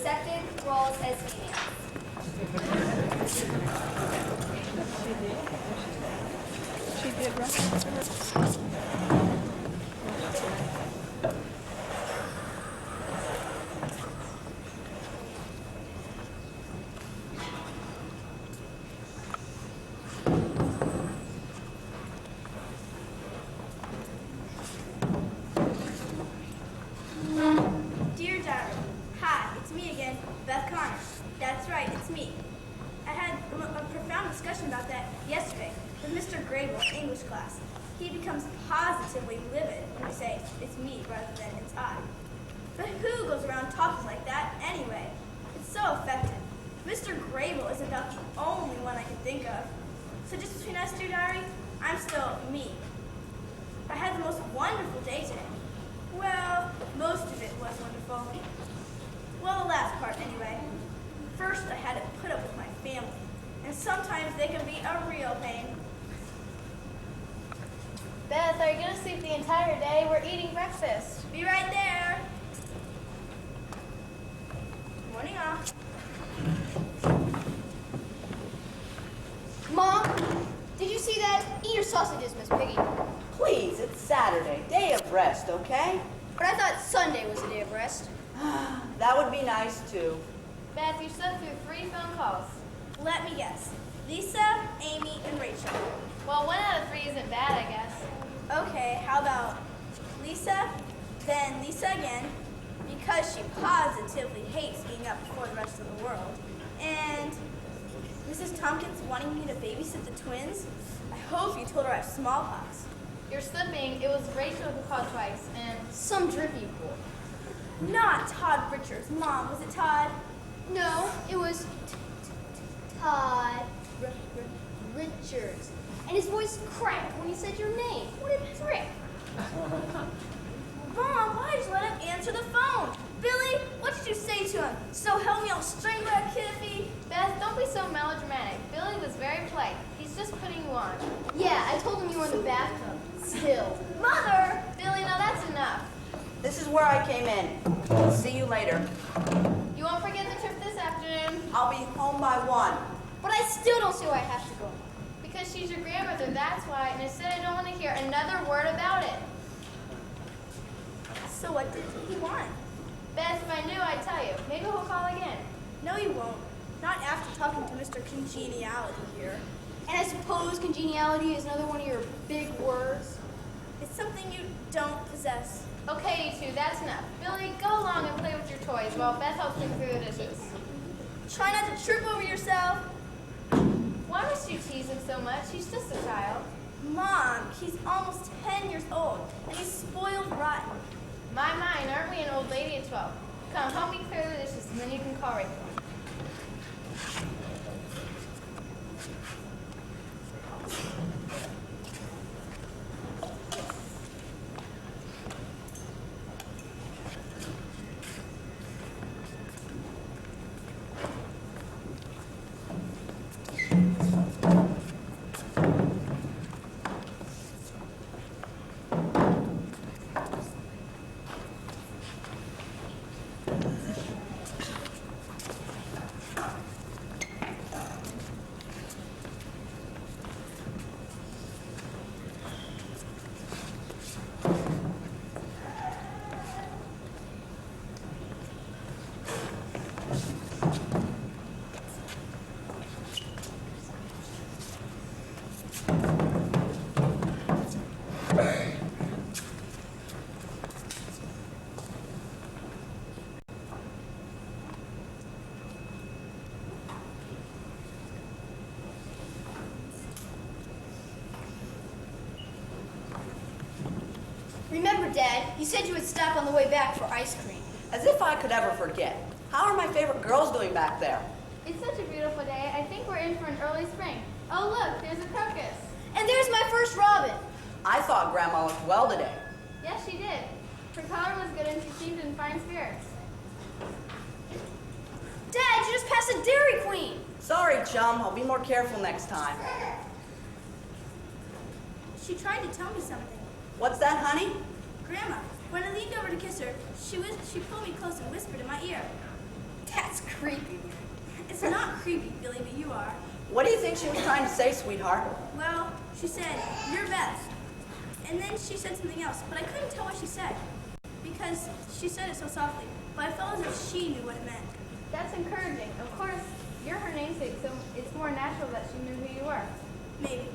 accepted roles as females. She did right. Dear Diary, hi, it's me again, Beth Connor. That's right, it's me. I had a profound discussion about that yesterday with Mr. Grable in English class. He becomes positively livid when we say it's me rather than it's I. But who goes around talking like that anyway? It's so effective. Mr. Grable is about the only one I can think of. So just between us, dear Diary, I'm still me. I had the most wonderful day today. Well, most of it was wonderful. Well, the last part anyway. First, I had to put up with my family, and sometimes they can be a real pain. Beth, are you going to sleep the entire day? We're eating breakfast. Be right there. Morning off. Mom, did you see that? Eat your sausages, Miss Piggy. Please, it's Saturday, day of rest, okay? But I thought Sunday was a day of rest. That would be nice, too. Beth, you slept through 3 phone calls. Let me guess. Lisa, Amy, and Rachel. Well, 1 out of 3 isn't bad, I guess. Okay, how about Lisa, then Lisa again, because she positively hates being up before the rest of the world. And Mrs. Tompkins wanting me to babysit the twins. I hope you told her I have smallpox. You're slipping. It was Rachel who called twice, and Some drippy pool. Not Todd Richards. Mom, was it Todd? No, it was Todd Richards. And his voice cracked when he said your name. What a prick. Mom, why did you let him answer the phone? Billy, what did you say to him? So help me, I'll strangle that kid if he... Beth, don't be so melodramatic. Billy was very polite. He's just putting you on. Yeah, I told him you were in the bathtub. Still. Mother! Billy, now that's enough. This is where I came in. See you later. You won't forget the trip this afternoon. I'll be home by 1. But I still don't see why I have to go. Because she's your grandmother, that's why. And I said I don't want to hear another word about it. So what did he want? Beth, if I knew, I'd tell you. Maybe we'll call again. No, you won't. Not after talking to Mr. Congeniality here. And I suppose congeniality is another one of your big words. It's something you don't possess. Okay, you two, that's enough. Billy, go along and play with your toys while Beth helps me through the dishes. Try not to trip over yourself. Why must you tease him so much? He's just a child. Mom, he's almost 10 years old, and he's spoiled rotten. My, aren't we an old lady at 12? Come, help me clear the dishes, and then you can call Rachel. Remember, Dad, you said you would stop on the way back for ice cream. As if I could ever forget. How are my favorite girls doing back there? It's such a beautiful day. I think we're in for an early spring. Oh, look, there's a crocus. And there's my first robin. I thought Grandma looked well today. Yes, she did. Her color was good and she seemed in fine spirits. Dad, you just passed a Dairy Queen. Sorry, chum. I'll be more careful next time. She tried to tell me something. What's that, honey? Grandma, when I leaned over to kiss her, she pulled me close and whispered in my ear. creepy. It's not creepy, Billy, but you are. What do you think she was trying to say, sweetheart? Well, she said, "You're Beth." And then she said something else, but I couldn't tell what she said because she said it so softly. But I felt as if she knew what it meant. That's encouraging. Of course, you're her namesake, so it's more natural that she knew who you were. Maybe.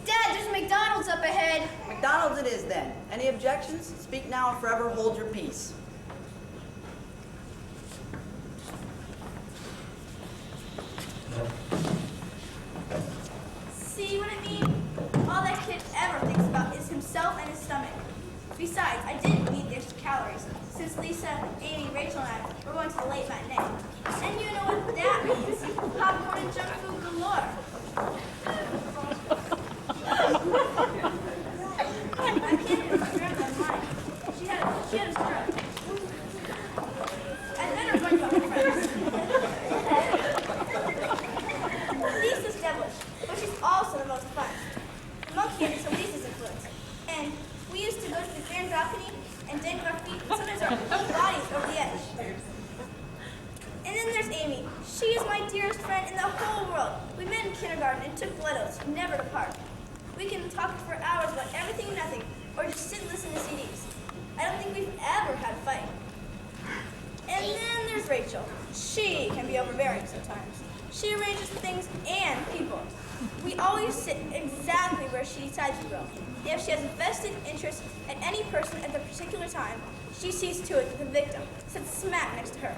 Dad, there's McDonald's up ahead. McDonald's it is then. Any objections? Speak now or forever hold your peace. See what I mean? All that kid ever thinks about is himself and his stomach. Besides, I didn't need the extra calories, since Lisa, Amy, Rachel, and I were going to the late matinee. And you know what that means. Popcorn and junk food galore. I can't get my grandma's mind. She had a stroke. I better run about my friends. Lisa's devilish, but she's also the most fun. The monkey is Lisa's influence. And we used to go to the grand balcony and dangle our feet and sometimes our whole bodies over the edge. And then there's Amy. She is my dearest friend in the whole world. We met in kindergarten and took blood oaths, never to part. We can talk for hours about everything and nothing, or just sit and listen to CDs. I don't think we've ever had a fight. And then there's Rachel. She can be overbearing sometimes. She arranges things and people. We always sit exactly where she decides we will. If she has a vested interest in any person at the particular time, she sees to it that the victim sits smack next to her.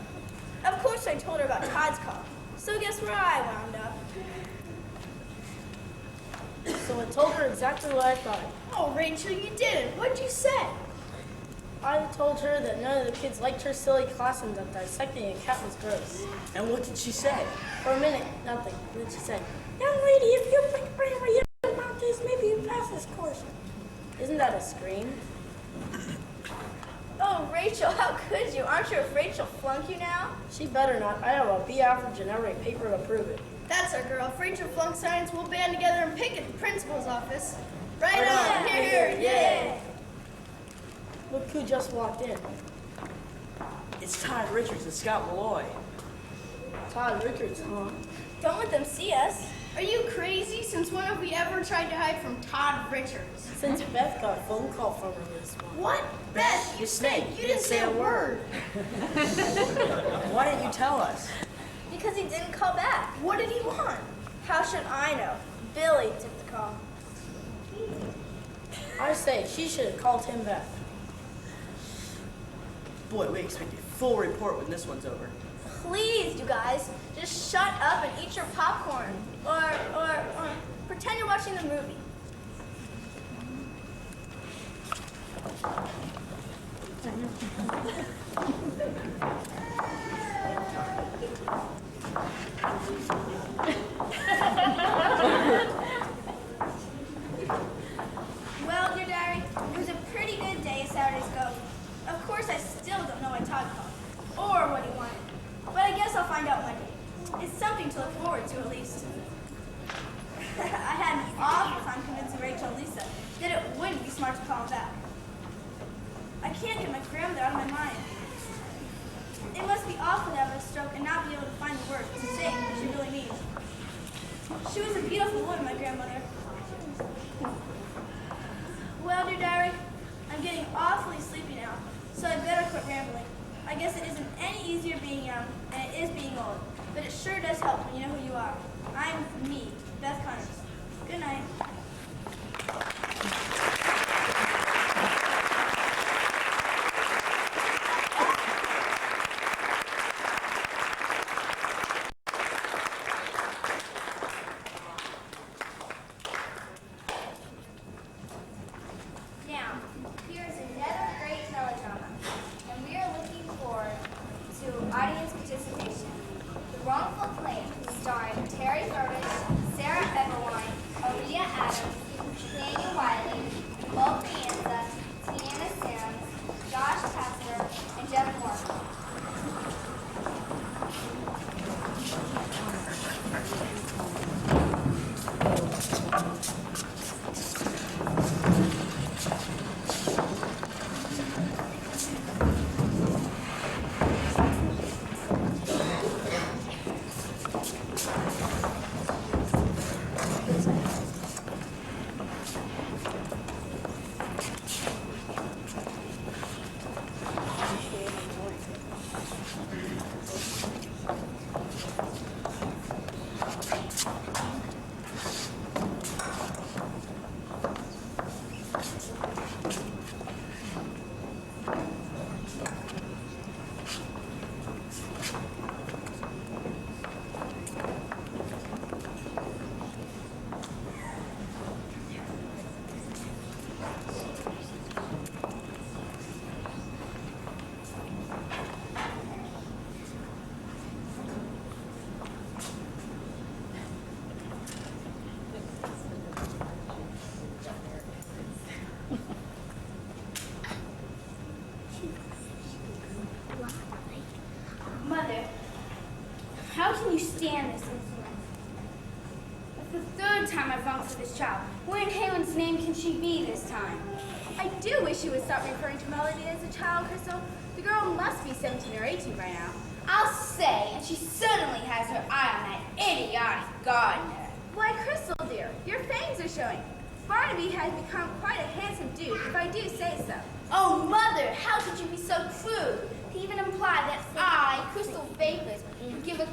Of course I told her about Todd's call, so guess where I wound up? So I told her exactly what I thought. Oh, Rachel, you didn't. What'd you say? I told her that none of the kids liked her silly class and that dissecting a cat was gross. And what did she say? For a minute, nothing. And then she said, "Young lady, if you think Grandma yells about this, maybe you pass this course." Isn't that a scream? Oh, Rachel, how could you? Aren't you afraid she'll flunk you now? She better not. I have a B average in every paper to prove it. That's our girl. If Rachel flunk science, we'll band together and pick at the principal's office. Right Right on. on. Here, here. Yeah. Look who just walked in. It's Todd Richards and Scott Malloy. Todd Richards, huh? Don't let them see us. Are you crazy? Since when have we ever tried to hide from Todd Richards? Since Beth got a phone call from her this morning. What? Beth, you snake. You didn't say a word. Why didn't you tell us? Because he didn't call back. What did he want? How should I know? Billy took the call. I say, she should have called him back. Boy, we expect a full report when this one's over. Please, you guys, just shut up and eat your popcorn. Or pretend you're watching the movie. Well, dear diary, it was a pretty good day as Saturdays go. Of course, I still don't know why Todd called, or what he wanted. But I guess I'll find out Monday. It's something to look forward to, at least. I had an awful time convincing Rachel and Lisa that it wouldn't be smart to call him back. I can't get my grandmother out of my mind. It must be awful to have a stroke and not be able to find the words to say what she really means. She was a beautiful woman, my grandmother. Well, dear diary, I'm getting awfully sleepy now, so I better quit rambling. I guess it isn't any easier being young than it is being old, but it sure does help when you know who you are. I'm me, Beth Connors. Good night. Now, here's another great melodrama, and we are looking forward to audience participation. The Wrongful Claim, starring Terry Burbish, Sarah Everwine, Aaliyah Adams, can you stand this insolence? That's the third time I've rung for this child. Where in heaven's name can she be this time? I do wish you would stop referring to Melody as a child, Crystal. The girl must be 17 or 18 by now. I'll say, and she certainly has her eye on that idiotic gardener. Why, Crystal, dear, your fangs are showing. Barnaby has become quite a handsome dude, if I do say so. Oh, Mother, how could you be so crude to even imply that I, Crystal Vapors, would give a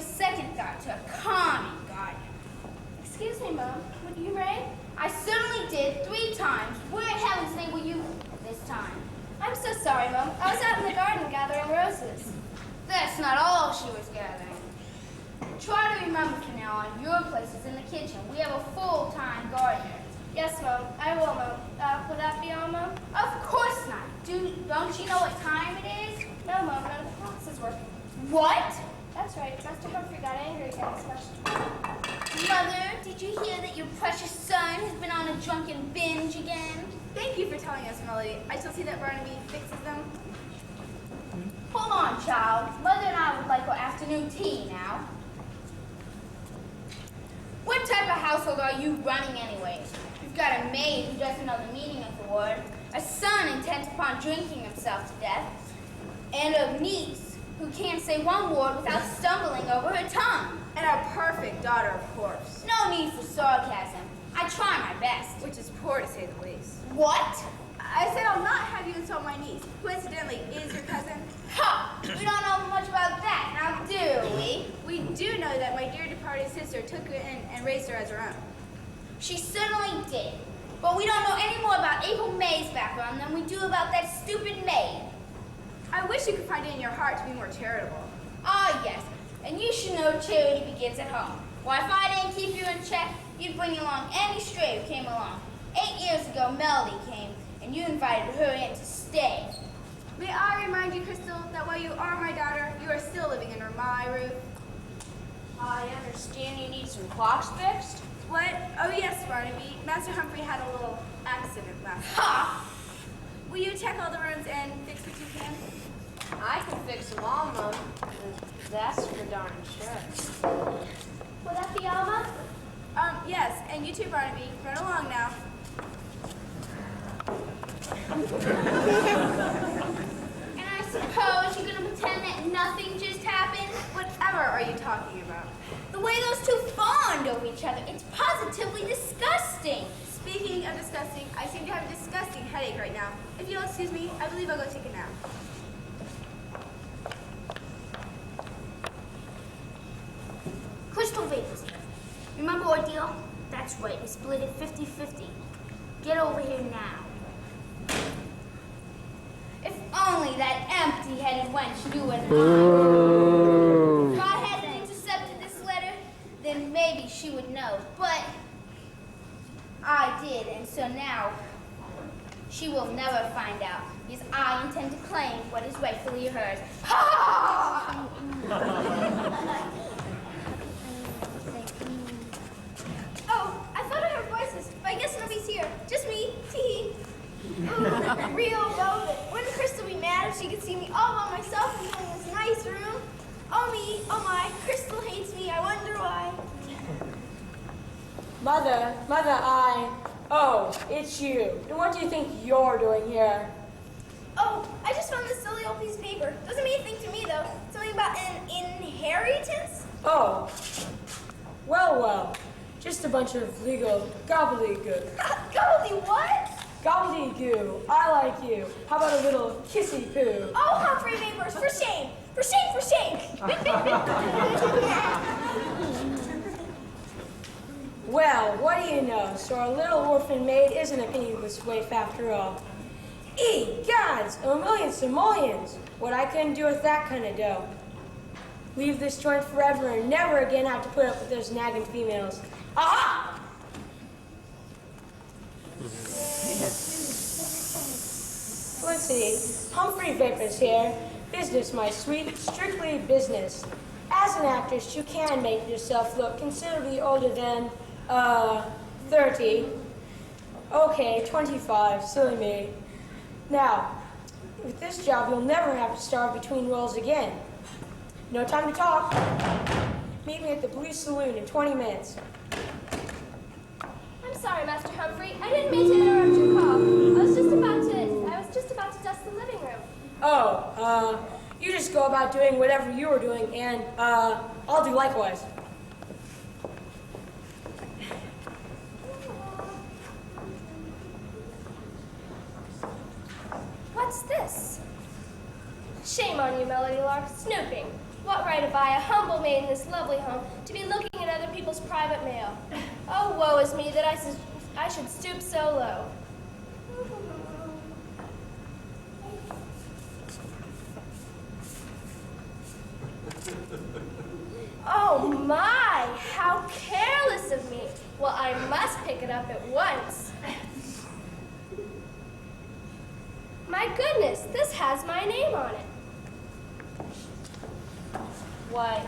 second thought to a common gardener? Excuse me, Mom. Would you rang? I certainly did 3 times. Where in heaven's name were you this time? I'm so sorry, Mom. I was out in the garden gathering roses. That's not all she was gathering. Try to remember from now on, your place is in the kitchen. We have a full-time gardener. Yes, Mom. I will, Mom. Will that be all, Mom? Of course not. Don't you know what time it is? No, Mom. None of the clocks is working. What? That's right. Master Humphrey got angry at this question. Mother, did you hear that your precious son has been on a drunken binge again? Thank you for telling us, Melody. I shall see that Barnaby fixes them. Hold on, child. Mother and I would like our afternoon tea now. What type of household are you running anyways? You've got a maid who doesn't know the meaning of the word, a son intent upon drinking himself to death, and a niece who can't say one word without stumbling over her tongue. And our perfect daughter, of course. No need for sarcasm. I try my best. Which is poor, to say the least. What? I said I'll not have you insult my niece, who incidentally is your cousin. Ha! We don't know much about that, now do we? We do know that my dear departed sister took her in and raised her as her own. She certainly did. But we don't know any more about April May's background than we do about that stupid maid. I wish you could find it in your heart to be more charitable. Ah, yes. And you should know charity begins at home. Why, if I didn't keep you in check, you'd bring along any stray who came along. 8 years ago, Melody came, and you invited her in to stay. May I remind you, Crystal, that while you are my daughter, you are still living under my roof. I understand you need some clocks fixed. What? Oh, yes, Barnaby. Master Humphrey had a little accident last night. Ha! Will you check all the rooms and fix what you can? I can fix them all, Mom. That's for darn sure. Will that be all, Mom? Yes, and you too, Barnaby. Run along now. And I suppose you're going to pretend that nothing just happened? Whatever are you talking about? The way those two fawned over each other, it's positively disgusting. Speaking of disgusting, I seem to have a disgusting headache right now. If you'll excuse me, I believe I'll go take a nap. Crystal Vapors here. Remember our deal? That's right, we split it 50-50. Get over here now. If only that empty-headed wench knew it. If I hadn't intercepted this letter, then maybe she would know. But I did, and so now she will never find out, because I intend to claim what is rightfully hers. Ha! Oh, I thought I heard voices, but I guess nobody's here. Just me. Tee. Real velvet. Wouldn't Crystal be mad if she could see me all by myself in this nice room? Oh me, oh my, Crystal hates me. I wonder why. Mother, oh, it's you. And what do you think you're doing here? Oh, I just found this silly old piece of paper. Doesn't mean anything to me though. Something about an inheritance? Oh, well, just a bunch of legal gobbledygook. Golly, what? Gobbledygoo, I like you. How about a little kissy poo? Oh, Humphrey Vapors, for shame! For shame, for shame! Well, what do you know? So our little orphan maid isn't a penniless waif after all. Gods, millions and millions. What I couldn't do with that kind of dough. Leave this joint forever and never again have to put up with those nagging females. Aha! Felicity, Humphrey Vapors here. Business, my sweet, strictly business. As an actress, you can make yourself look considerably older than, 30. Okay, 25, silly me. Now, with this job, you'll never have to starve between roles again. No time to talk. Meet me at the Blue Saloon in 20 minutes. I'm sorry, Master Humphrey. I didn't mean to interrupt your call. I was just about to dust the living room. Oh, you just go about doing whatever you were doing, and, I'll do likewise. What's this? Shame on you, Melody Lark. Snooping. What right have I, a humble maid in this lovely home, to be looking at other people's private mail? Oh, woe is me that I should stoop so low. Oh my, how careless of me. Well, I must pick it up at once. My goodness, this has my name on it. Why,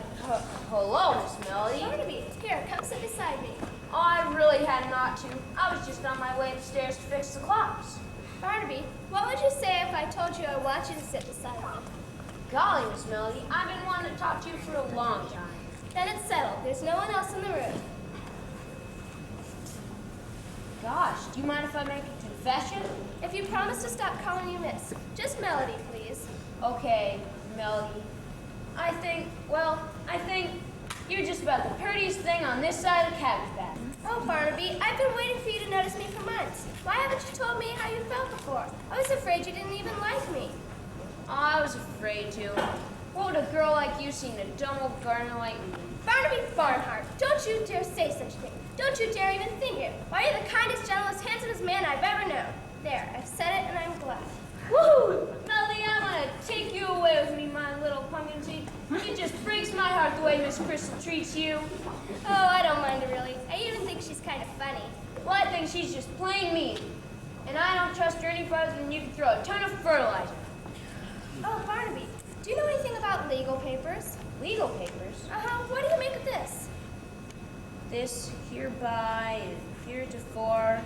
hello, Miss Melody. Barnaby, here, come sit beside me. Oh, I really had not to. I was just on my way upstairs to fix the clocks. Barnaby, what would you say if I told you I want you to sit beside me? Golly, Miss Melody, I've been wanting to talk to you for a long time. Then it's settled. There's no one else in the room. Gosh, do you mind if I make a confession? If you promise to stop calling you Miss, just Melody, please. Okay, Melody. I think you're just about the prettiest thing on this side of the cabbage patch. Oh, Barnaby, I've been waiting for you to notice me for months. Why haven't you told me how you felt before? I was afraid you didn't even like me. Oh, I was afraid to. What would a girl like you see in a dumb old gardener like me? Barnaby Farnhart, don't you dare say such a thing. Don't you dare even think it. Why, you're the kindest, gentlest, handsomest man I've ever known. There, I've said it and I'm glad. Woo! Melody, I'm gonna take you away with me, my little pumpkin seed. It just breaks my heart the way Miss Crystal treats you. Oh, I don't mind her really. I even think she's kind of funny. Well, I think she's just plain mean. And I don't trust her any farther than you can throw a ton of fertilizer. Oh, Barnaby, do you know anything about legal papers? Legal papers? Uh-huh. What do you make of this? This hereby and heretofore,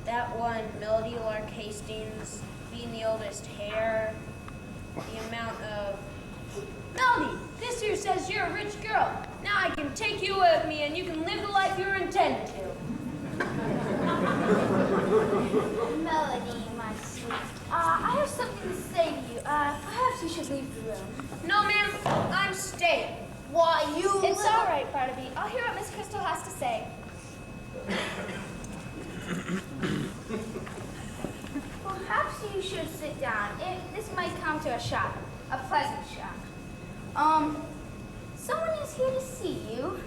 that one Melody Lark Hastings, being the oldest heir, the amount of... Melody, this here says you're a rich girl. Now I can take you away with me and you can live the life you were intended to. Melody, my sweet. I have something to say to you. Perhaps you should leave the room. No, ma'am, I'm staying. Why, you It's all right, Barnaby. I'll hear what Miss Crystal has to say. Perhaps you should sit down. This might come to a shock. A pleasant shock. Someone is here to see you.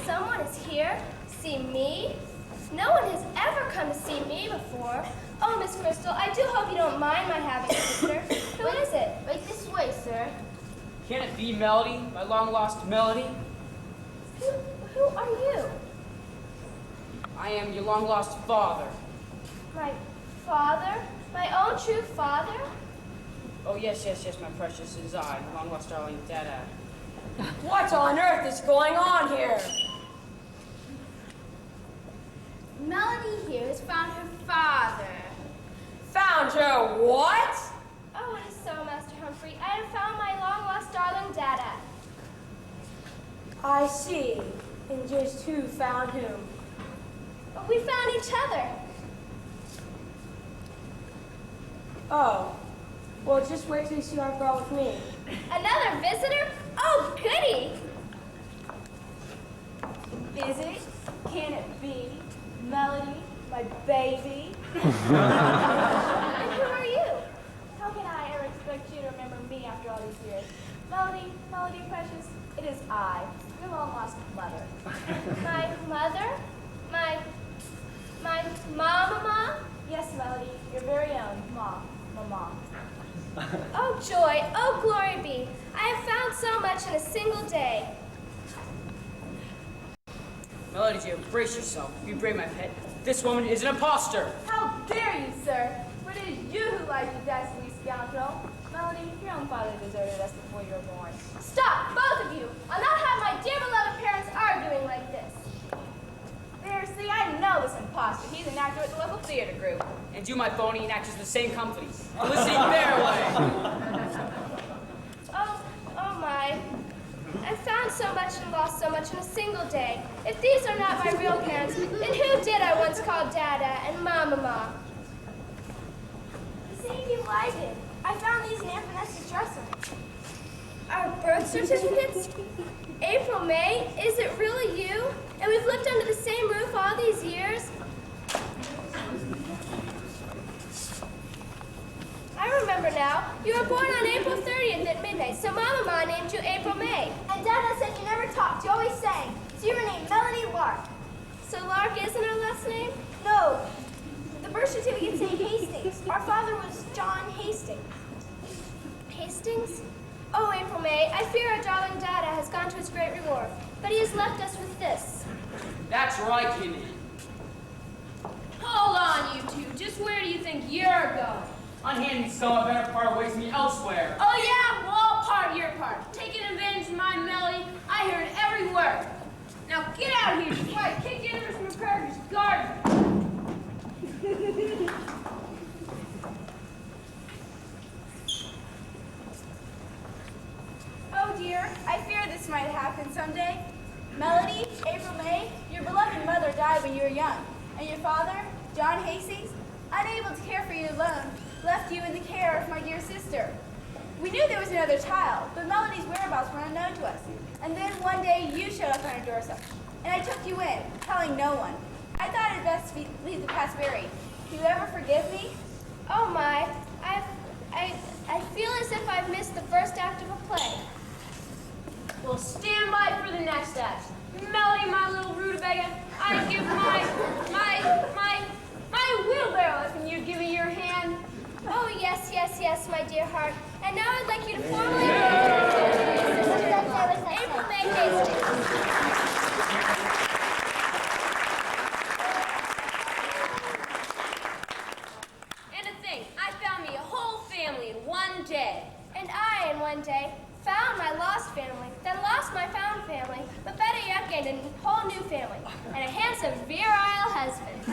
Someone is here? See me? No one has ever come to see me before. Oh, Miss Crystal, I do hope you don't mind my having a visitor. Who is it? Right this way, sir. Can it be Melody, my long-lost Melody? Who are you? I am your long-lost father. My father? My own true father? Oh, yes, my precious, it is I, my long-lost darling Dada. What on earth is going on here? Melody here has found her father. Found her what? Oh, it is so, Master Humphrey. I have found my long-lost darling Dada. I see. And just who found whom? But we found each other. Oh. Well, just wait till you see our girl with me. Another visitor? Oh, goody! Is it? Can it be? Melody, my baby? And who are you? How can I ever expect you to remember me after all these years? Melody, precious, it is I, your long-lost mother. My mother? My mama? Yes, Melody, your very own mama. Oh, joy. Oh, glory be. I have found so much in a single day. Melody, dear, brace yourself. Be brave, my pet. This woman is an imposter. How dare you, sir? For it is you who lied, you dastardly scoundrel. Melody, your own father deserted us before you were born. Stop, both of you. I'll not have my dear beloved parents arguing like this. There, see, I know this imposter. He's an actor at the local theater group. And you, my phony, and actors in the same company. Felicity Fairway. Oh my. so much and lost so much in a single day. If these are not my real parents, then who did I once call Dada and Mama? The same people I did. I found these in Aunt Vanessa's dresser. Our birth certificates? April, May, is it really you? And we've lived under the same roof all these years? I remember now. You were born on April 30th at midnight, so Mama named you April May. And Dada said you never talked, you always sang. So you were named Melody Lark. So Lark isn't our last name? No, the birth certificate say Hastings. Our father was John Hastings. Hastings? Oh, April May, I fear our darling Dada has gone to his great reward, but he has left us with this. That's where I came in. Hold on, you two. Just where do you think you're going? Unhanding some a better part awaits me elsewhere. Oh, yeah? Well, all part of your part. Taking advantage of my melody, I heard every word. Now get out of here before I kick you into Mr. McCarthy's garden. Oh dear, I fear this might happen someday. Melody, April May, your beloved mother died when you were young, and your father, John Hastings, unable to care for you alone, left you in the care of my dear sister. We knew there was another child, but Melody's whereabouts were unknown to us. And then one day you showed up on our doorstep, and I took you in, telling no one. I thought it best to leave the past buried. Do you ever forgive me? Oh my, I feel as if I've missed the first act of a play. Well, stand by for the next act. Melody, my little rutabaga, I give my wheelbarrow if you'd give me your hand. Oh, yes, yes, yes, my dear heart. And now I'd like you to formally April May Hastings. And to think, I found me a whole family in one day. And I, in one day, found my lost family, then lost my found family, but better yet, gained a whole new family, and a handsome, virile husband.